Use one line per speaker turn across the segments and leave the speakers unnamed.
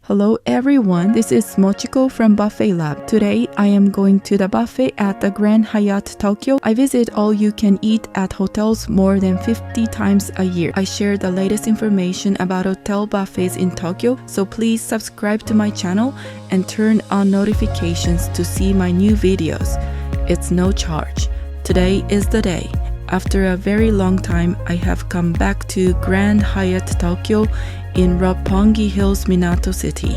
Hello everyone, this is Mochi from Buffet Lab. Today I am going to the buffet at the Grand Hyatt Tokyo. I visit all you can eat at hotels more than 50 times a year. I share the latest information about hotel buffets in Tokyo, so please subscribe to my channel and turn on notifications to see my new videos. It's no charge. Today is the day. After a very long time, I have come back to Grand Hyatt Tokyo in Roppongi Hills, Minato City.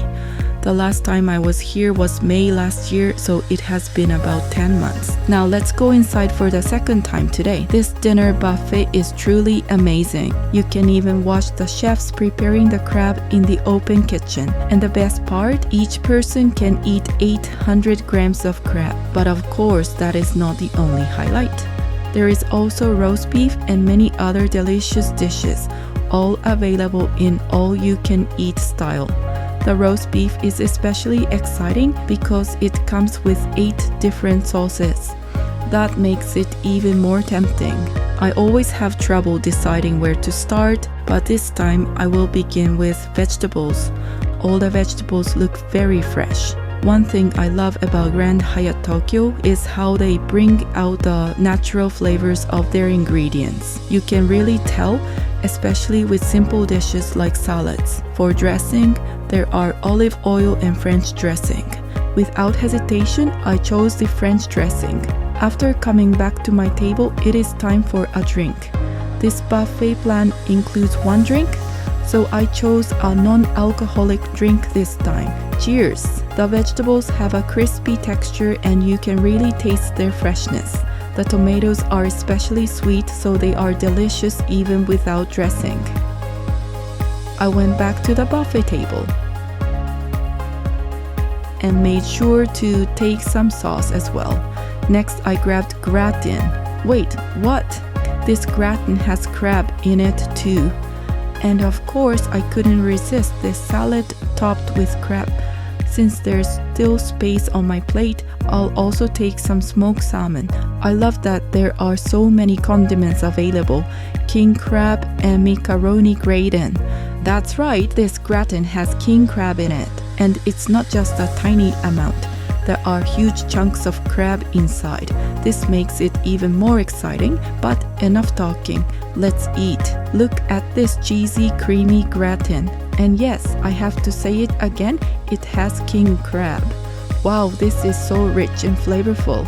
The last time I was here was May last year, so it has been about 10 months. Now let's go inside for the second time today. This dinner buffet is truly amazing. You can even watch the chefs preparing the crab in the open kitchen. And the best part, each person can eat 800 grams of crab. But of course, that is not the only highlight. There is also roast beef and many other delicious dishes, all available in all-you-can-eat style. The roast beef is especially exciting because it comes with 8 different sauces. That makes it even more tempting. I always have trouble deciding where to start, but this time I will begin with vegetables. All the vegetables look very fresh. One thing I love about Grand Hyatt Tokyo is how they bring out the natural flavors of their ingredients. You can really tell, especially with simple dishes like salads. For dressing, there are olive oil and French dressing. Without hesitation, I chose the French dressing. After coming back to my table, it is time for a drink. This buffet plan includes one drink, so I chose a non-alcoholic drink this time. Cheers! The vegetables have a crispy texture and you can really taste their freshness. The tomatoes are especially sweet, so they are delicious even without dressing. I went back to the buffet table and made sure to take some sauce as well. Next, I grabbed gratin. Wait, what? This gratin has crab in it too. And of course, I couldn't resist this salad topped with crab. Since there's still space on my plate, I'll also take some smoked salmon. I love that there are so many condiments available: king crab and macaroni gratin. That's right, this gratin has king crab in it. And it's not just a tiny amount. There are huge chunks of crab inside. This makes it even more exciting, but enough talking. Let's eat. Look at this cheesy, creamy gratin. And yes, I have to say it again, it has king crab. Wow, this is so rich and flavorful.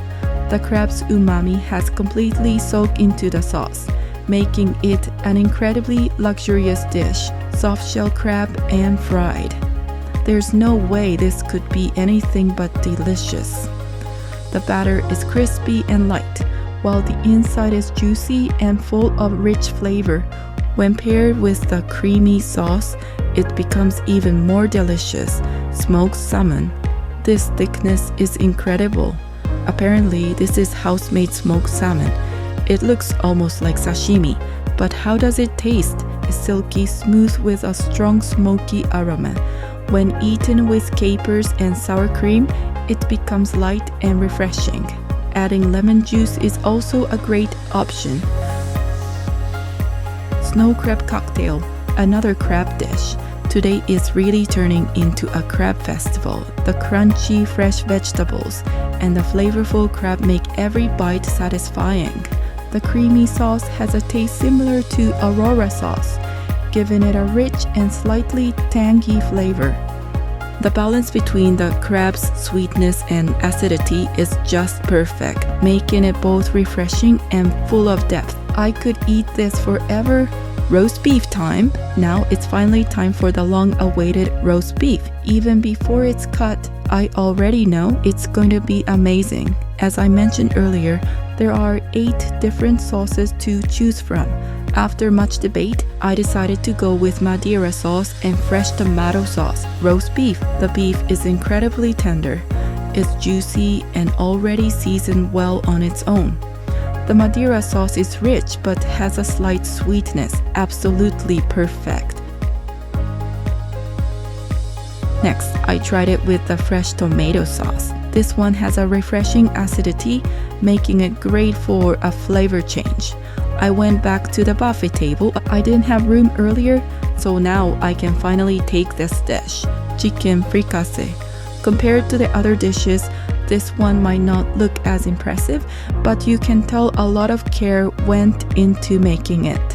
The crab's umami has completely soaked into the sauce, making it an incredibly luxurious dish. Soft shell crab and fried. There's no way this could be anything but delicious. The batter is crispy and light, while the inside is juicy and full of rich flavor. When paired with the creamy sauce, it becomes even more delicious. Smoked salmon. This thickness is incredible. Apparently, this is house-made smoked salmon. It looks almost like sashimi, but how does it taste? It's silky smooth with a strong smoky aroma. When eaten with capers and sour cream, it becomes light and refreshing. Adding lemon juice is also a great option. Snow crab cocktail, another crab dish. Today is really turning into a crab festival. The crunchy, fresh vegetables and the flavorful crab make every bite satisfying. The creamy sauce has a taste similar to Aurora sauce, giving it a rich and slightly tangy flavor. The balance between the crab's sweetness and acidity is just perfect, making it both refreshing and full of depth. I could eat this forever. Roast beef time! Now it's finally time for the long-awaited roast beef. Even before it's cut, I already know it's going to be amazing. As I mentioned earlier, there are 8 different sauces to choose from. After much debate, I decided to go with Madeira sauce and fresh tomato sauce. Roast beef. The beef is incredibly tender. It's juicy and already seasoned well on its own. The Madeira sauce is rich but has a slight sweetness. Absolutely perfect. Next, I tried it with the fresh tomato sauce. This one has a refreshing acidity, making it great for a flavor change. I went back to the buffet table. I didn't have room earlier, so now I can finally take this dish. chicken fricassee. Compared to the other dishes, this one might not look as impressive, but you can tell a lot of care went into making it.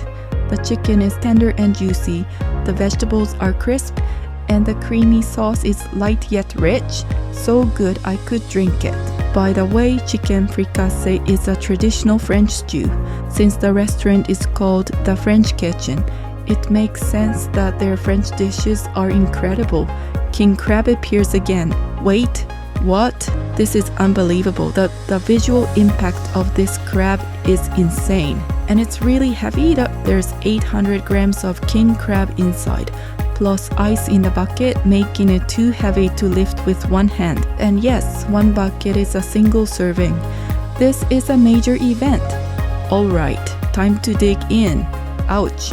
The chicken is tender and juicy, the vegetables are crisp, and the creamy sauce is light yet rich, so good I could drink it. By the way, chicken fricassee is a traditional French stew. Since the restaurant is called the French Kitchen, it makes sense that their French dishes are incredible. King crab appears again. Wait, what? This is unbelievable. The visual impact of this crab is insane. And it's really heavy. There's 800 grams of king crab inside, plus ice in the bucket, making it too heavy to lift with one hand. And yes, one bucket is a single serving. This is a major event. Alright, time to dig in. Ouch.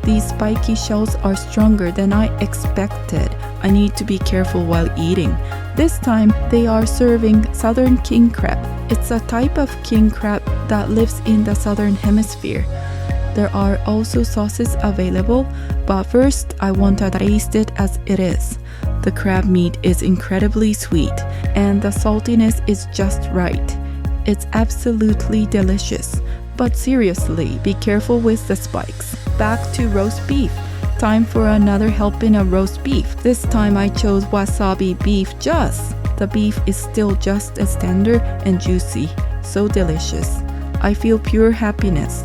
These spiky shells are stronger than I expected. I need to be careful while eating. This time, they are serving southern king crab. It's a type of king crab that lives in the southern hemisphere. There are also sauces available, but first I want to taste it as it is. The crab meat is incredibly sweet, and the saltiness is just right. It's absolutely delicious. But seriously, be careful with the spikes. Back to roast beef. Time for another helping of roast beef. This time I chose wasabi beef just. The beef is still just as tender and juicy. So delicious. I feel pure happiness.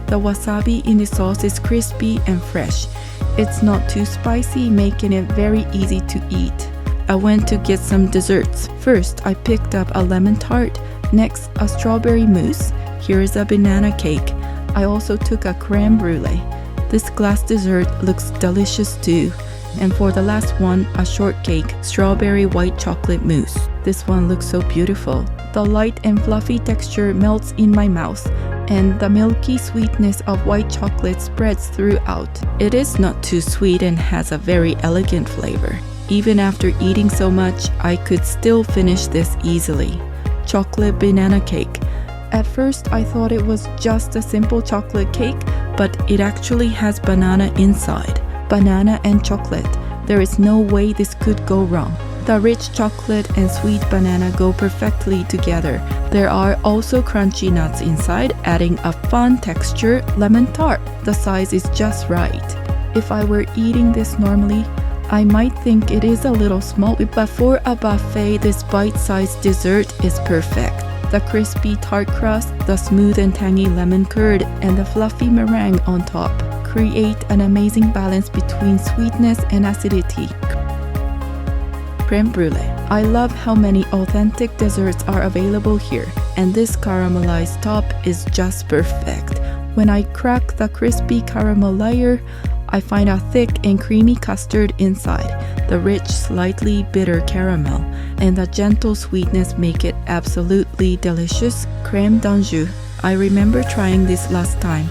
The wasabi in the sauce is crispy and fresh. It's not too spicy, making it very easy to eat. I went to get some desserts. First, I picked up a lemon tart. Next, a strawberry mousse. Here's a banana cake. I also took a creme brulee. This glass dessert looks delicious too. And for the last one, a shortcake, strawberry white chocolate mousse. This one looks so beautiful. The light and fluffy texture melts in my mouth, and the milky sweetness of white chocolate spreads throughout. It is not too sweet and has a very elegant flavor. Even after eating so much, I could still finish this easily. Chocolate banana cake. At first, I thought it was just a simple chocolate cake, but it actually has banana inside. Banana and chocolate. There is no way this could go wrong. The rich chocolate and sweet banana go perfectly together. There are also crunchy nuts inside, adding a fun texture. Lemon tart. The size is just right. If I were eating this normally, I might think it is a little small, but for a buffet, this bite-sized dessert is perfect. The crispy tart crust, the smooth and tangy lemon curd, and the fluffy meringue on top create an amazing balance between sweetness and acidity. Creme brulee. I love how many authentic desserts are available here, and this caramelized top is just perfect. When I crack the crispy caramel layer, I find a thick and creamy custard inside. The rich, slightly bitter caramel and the gentle sweetness make it absolutely delicious. Crème d'Anjou. I remember trying this last time,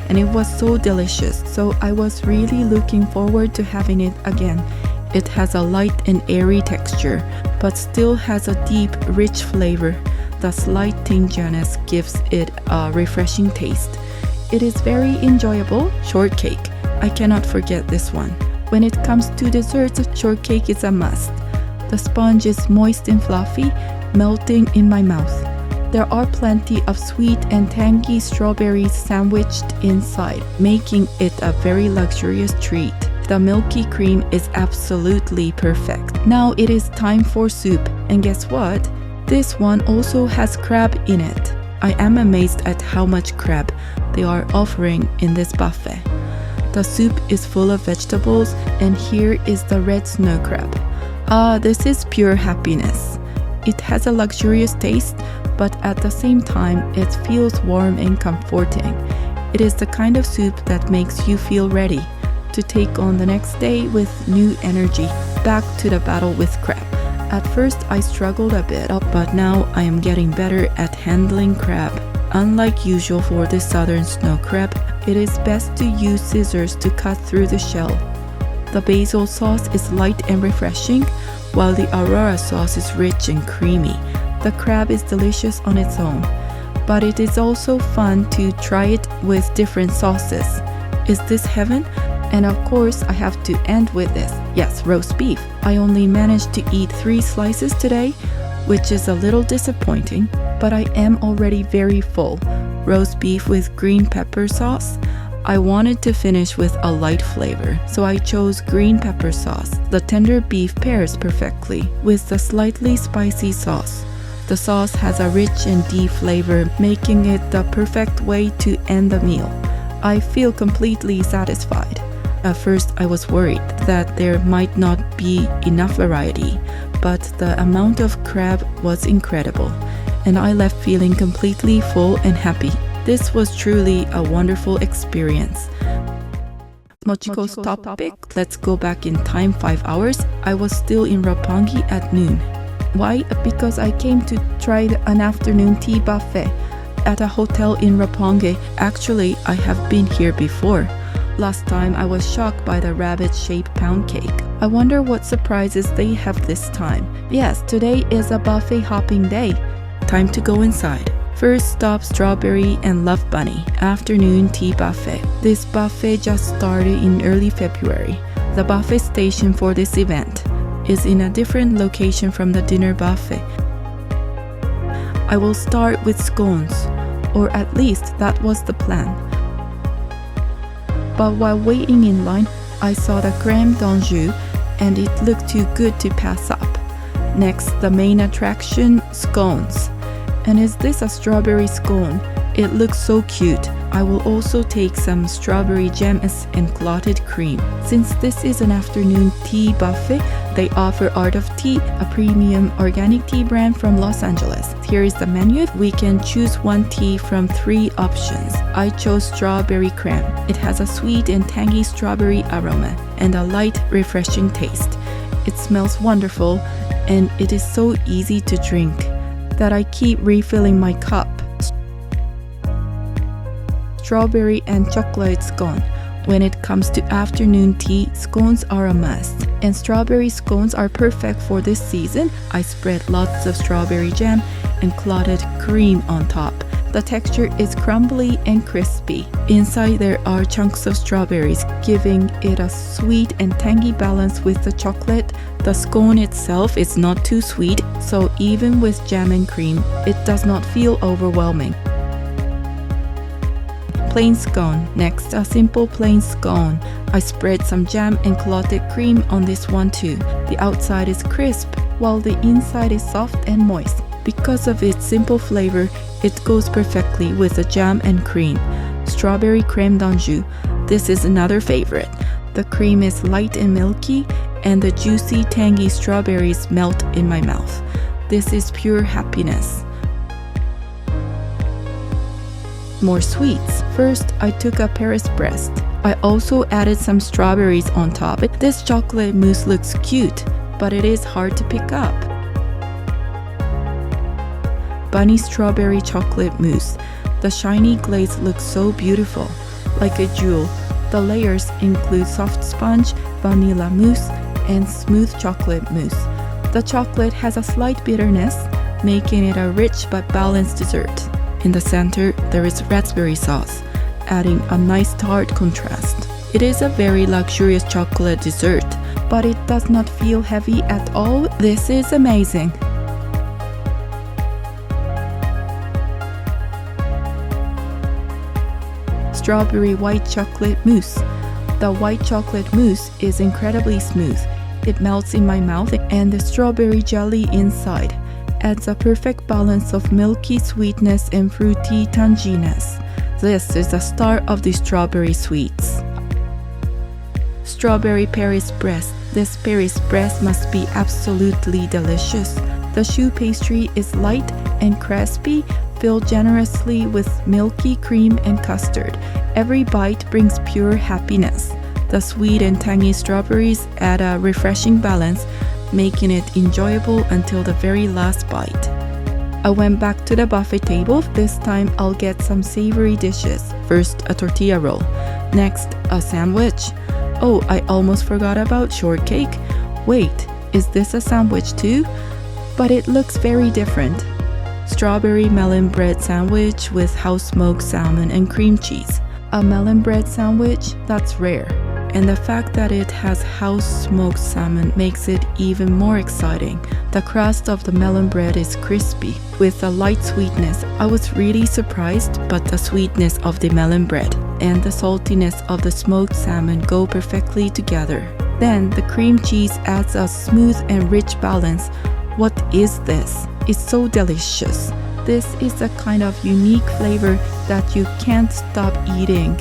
and it was so delicious, so I was really looking forward to having it again. It has a light and airy texture, but still has a deep, rich flavor. The slight tinginess gives it a refreshing taste. It is very enjoyable. Shortcake. I cannot forget this one. When it comes to desserts, shortcake is a must. The sponge is moist and fluffy, melting in my mouth. There are plenty of sweet and tangy strawberries sandwiched inside, making it a very luxurious treat. The milky cream is absolutely perfect. Now it is time for soup, and guess what? This one also has crab in it. I am amazed at how much crab they are offering in this buffet. The soup is full of vegetables, and here is the red snow crab. This is pure happiness. It has a luxurious taste, but at the same time, it feels warm and comforting. It is the kind of soup that makes you feel ready to take on the next day with new energy. Back to the battle with crab. At first, I struggled a bit, but now I am getting better at handling crab. Unlike usual for this southern snow crab, it is best to use scissors to cut through the shell. The basil sauce is light and refreshing, while the Aurora sauce is rich and creamy. The crab is delicious on its own, but it is also fun to try it with different sauces. Is this heaven? And of course, I have to end with this. Yes, roast beef. I only managed to eat 3 slices today, which is a little disappointing, but I am already very full. Roast beef with green pepper sauce. I wanted to finish with a light flavor, so I chose green pepper sauce. The tender beef pairs perfectly with the slightly spicy sauce. The sauce has a rich and deep flavor, making it the perfect way to end the meal. I feel completely satisfied. At first, I was worried that there might not be enough variety, but the amount of crab was incredible, and I left feeling completely full and happy. This was truly a wonderful experience. Mochiko's topic, let's go back in time 5 hours. I was still in Roppongi at noon. Why? Because I came to try an afternoon tea buffet at a hotel in Roppongi. Actually, I have been here before. Last time I was shocked by the rabbit-shaped pound cake. I wonder what surprises they have this time. Yes, today is a buffet hopping day. Time to go inside. First stop, Strawberry and Love Bunny, afternoon tea buffet. This buffet just started in early February. The buffet station for this event is in a different location from the dinner buffet. I will start with scones, or at least that was the plan. But while waiting in line, I saw the crème d'anjou and it looked too good to pass up. Next, the main attraction, scones. And is this a strawberry scone? It looks so cute. I will also take some strawberry gems and clotted cream. Since this is an afternoon tea buffet, they offer Art of Tea, a premium organic tea brand from Los Angeles. Here is the menu. We can choose one tea from 3 options. I chose strawberry crème. It has a sweet and tangy strawberry aroma and a light, refreshing taste. It smells wonderful and it is so easy to drink that I keep refilling my cup. Strawberry and chocolate scone. When it comes to afternoon tea, scones are a must. And strawberry scones are perfect for this season. I spread lots of strawberry jam and clotted cream on top. The texture is crumbly and crispy. Inside there are chunks of strawberries, giving it a sweet and tangy balance with the chocolate. The scone itself is not too sweet, so even with jam and cream, it does not feel overwhelming. Plain scone. Next, a simple plain scone. I spread some jam and clotted cream on this one too. The outside is crisp, while the inside is soft and moist. Because of its simple flavor, it goes perfectly with the jam and cream. Strawberry crème d'anjou. This is another favorite. The cream is light and milky, and the juicy, tangy strawberries melt in my mouth. This is pure happiness. More sweets. First, I took a Paris Brest. I also added some strawberries on top. This chocolate mousse looks cute, but it is hard to pick up. Bunny strawberry chocolate mousse. The shiny glaze looks so beautiful, like a jewel. The layers include soft sponge, vanilla mousse, and smooth chocolate mousse. The chocolate has a slight bitterness, making it a rich but balanced dessert. In the center, there is raspberry sauce, adding a nice tart contrast. It is a very luxurious chocolate dessert, but it does not feel heavy at all. This is amazing. Strawberry white chocolate mousse. The white chocolate mousse is incredibly smooth. It melts in my mouth, and the strawberry jelly inside adds a perfect balance of milky sweetness and fruity tanginess. This is the star of the strawberry sweets. Strawberry Paris Brest. This Paris Brest must be absolutely delicious. The choux pastry is light and crispy, filled generously with milky cream and custard. Every bite brings pure happiness. The sweet and tangy strawberries add a refreshing balance, making it enjoyable until the very last bite. I went back to the buffet table. This time I'll get some savory dishes. First, a tortilla roll. Next, a sandwich. Oh, I almost forgot about shortcake. Wait, is this a sandwich too? But it looks very different. Strawberry melon bread sandwich with house-smoked salmon and cream cheese. A melon bread sandwich? That's rare. And the fact that it has house-smoked salmon makes it even more exciting. The crust of the melon bread is crispy, with a light sweetness. I was really surprised, but the sweetness of the melon bread and the saltiness of the smoked salmon go perfectly together. Then the cream cheese adds a smooth and rich balance. What is this? It's so delicious. This is a kind of unique flavor that you can't stop eating.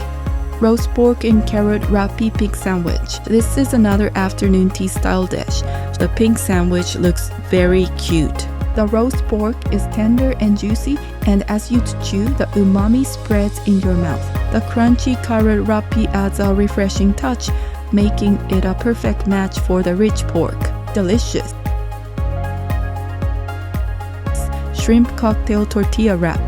Roast pork and carrot wrappy pink sandwich. This is another afternoon tea style dish. The pink sandwich looks very cute. The roast pork is tender and juicy, and as you chew, the umami spreads in your mouth. The crunchy carrot wrappy adds a refreshing touch, making it a perfect match for the rich pork. Delicious. Shrimp cocktail tortilla wrap.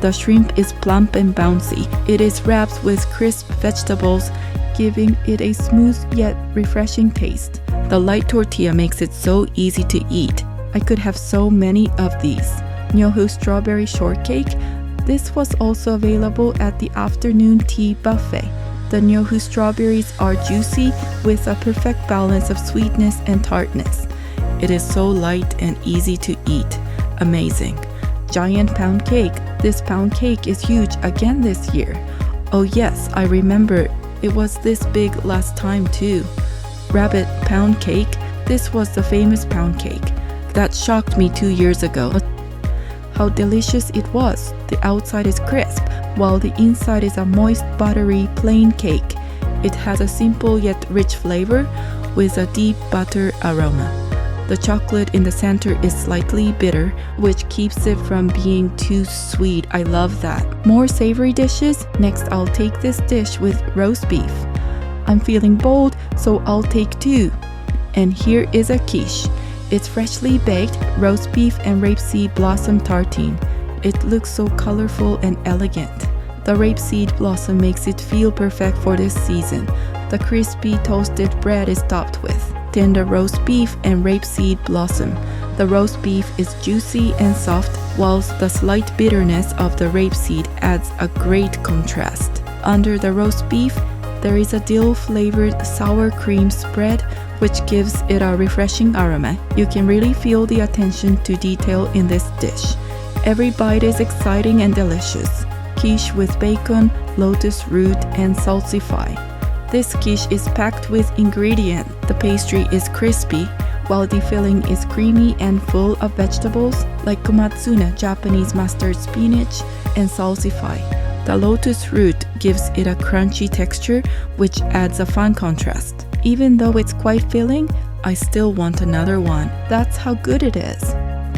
The shrimp is plump and bouncy. It is wrapped with crisp vegetables, giving it a smooth yet refreshing taste. The light tortilla makes it so easy to eat. I could have so many of these. Nyohu strawberry shortcake. This was also available at the afternoon tea buffet. The Nyohu strawberries are juicy with a perfect balance of sweetness and tartness. It is so light and easy to eat. Amazing. Giant pound cake. This pound cake is huge again this year. Oh yes, I remember. It was this big last time too. Rabbit pound cake. This was the famous pound cake. That shocked me 2 years ago. How delicious it was. The outside is crisp, while the inside is a moist, buttery, plain cake. It has a simple yet rich flavor with a deep butter aroma. The chocolate in the center is slightly bitter, which keeps it from being too sweet. I love that. More savory dishes. Next, I'll take this dish with roast beef. I'm feeling bold, so I'll take 2. And here is a quiche. It's freshly baked roast beef and rapeseed blossom tartine. It looks so colorful and elegant. The rapeseed blossom makes it feel perfect for this season. The crispy toasted bread is topped with tender roast beef and rapeseed blossom. The roast beef is juicy and soft, whilst the slight bitterness of the rapeseed adds a great contrast. Under the roast beef, there is a dill-flavored sour cream spread, which gives it a refreshing aroma. You can really feel the attention to detail in this dish. Every bite is exciting and delicious. Quiche with bacon, lotus root, and salsify. This quiche is packed with ingredient. The pastry is crispy, while the filling is creamy and full of vegetables like komatsune, Japanese mustard spinach, and salsify. The lotus root gives it a crunchy texture, which adds a fun contrast. Even though it's quite filling, I still want another one. That's how good it is.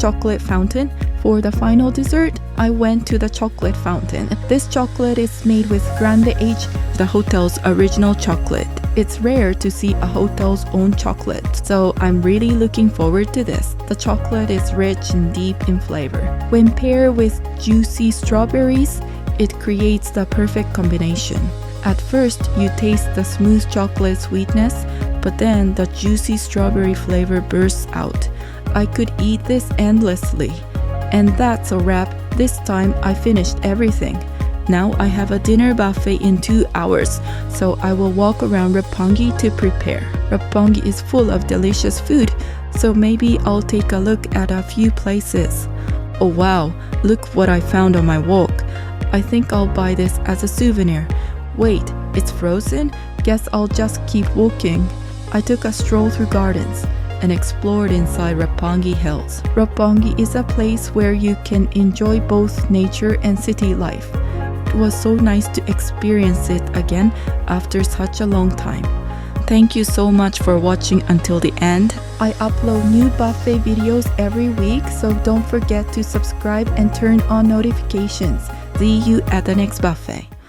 Chocolate fountain. For the final dessert, I went to the chocolate fountain. This chocolate is made with Grand Hyatt, the hotel's original chocolate. It's rare to see a hotel's own chocolate, so I'm really looking forward to this. The chocolate is rich and deep in flavor. When paired with juicy strawberries, it creates the perfect combination. At first, you taste the smooth chocolate sweetness, but then the juicy strawberry flavor bursts out. I could eat this endlessly. And that's a wrap. This time I finished everything. Now I have a dinner buffet in 2 hours, so I will walk around Roppongi to prepare. Roppongi is full of delicious food, so maybe I'll take a look at a few places. Oh wow, look what I found on my walk. I think I'll buy this as a souvenir. Wait, it's frozen? Guess I'll just keep walking. I took a stroll through gardens and explored inside Roppongi Hills. Roppongi is a place where you can enjoy both nature and city life. It was so nice to experience it again after such a long time. Thank you so much for watching until the end. I upload new buffet videos every week, so don't forget to subscribe and turn on notifications. See you at the next buffet.